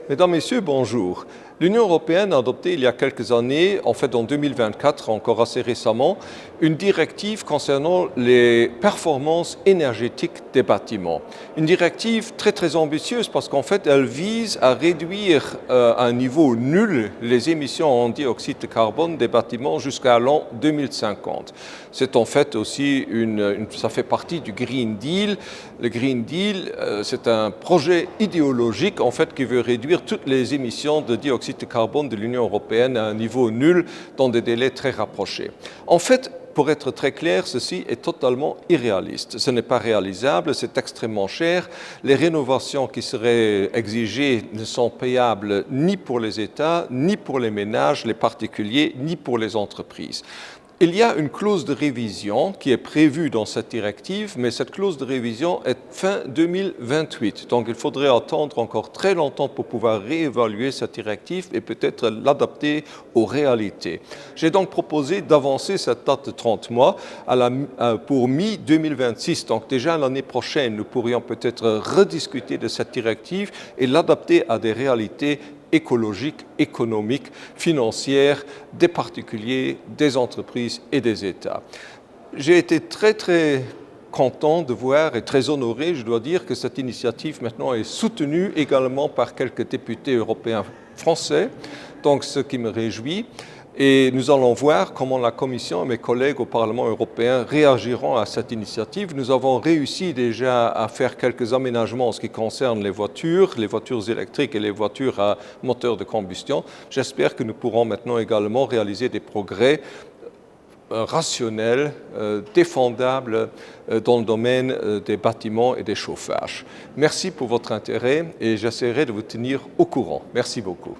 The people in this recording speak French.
Mesdames, Messieurs, bonjour. L'Union européenne a adopté il y a quelques années, en fait en 2024, encore assez récemment, une directive concernant les performances énergétiques des bâtiments. Une directive très ambitieuse parce qu'en fait elle vise à réduire à un niveau nul les émissions en dioxyde de carbone des bâtiments jusqu'à l'an 2050. C'est en fait aussi ça fait partie du Green Deal. Le Green Deal, c'est un projet idéologique en fait qui veut réduire toutes les émissions de dioxyde de carbone de l'Union européenne à un niveau nul dans des délais très rapprochés. En fait, pour être très clair, ceci est totalement irréaliste. Ce n'est pas réalisable, c'est extrêmement cher. Les rénovations qui seraient exigées ne sont payables ni pour les États, ni pour les ménages, les particuliers, ni pour les entreprises. Il y a une clause de révision qui est prévue dans cette directive, mais cette clause de révision est fin 2028. Donc il faudrait attendre encore très longtemps pour pouvoir réévaluer cette directive et peut-être l'adapter aux réalités. J'ai donc proposé d'avancer cette date de 30 mois pour mi-2026. Donc déjà l'année prochaine, nous pourrions peut-être rediscuter de cette directive et l'adapter à des réalités écologiques, économiques, financières, des particuliers, des entreprises et des États. J'ai été très content de voir et très honoré, je dois dire, que cette initiative maintenant est soutenue également par quelques députés européens français, donc ce qui me réjouit. Et nous allons voir comment la Commission et mes collègues au Parlement européen réagiront à cette initiative. Nous avons réussi déjà à faire quelques aménagements en ce qui concerne les voitures électriques et les voitures à moteur de combustion. J'espère que nous pourrons maintenant également réaliser des progrès rationnels, défendables dans le domaine des bâtiments et des chauffages. Merci pour votre intérêt et j'essaierai de vous tenir au courant. Merci beaucoup.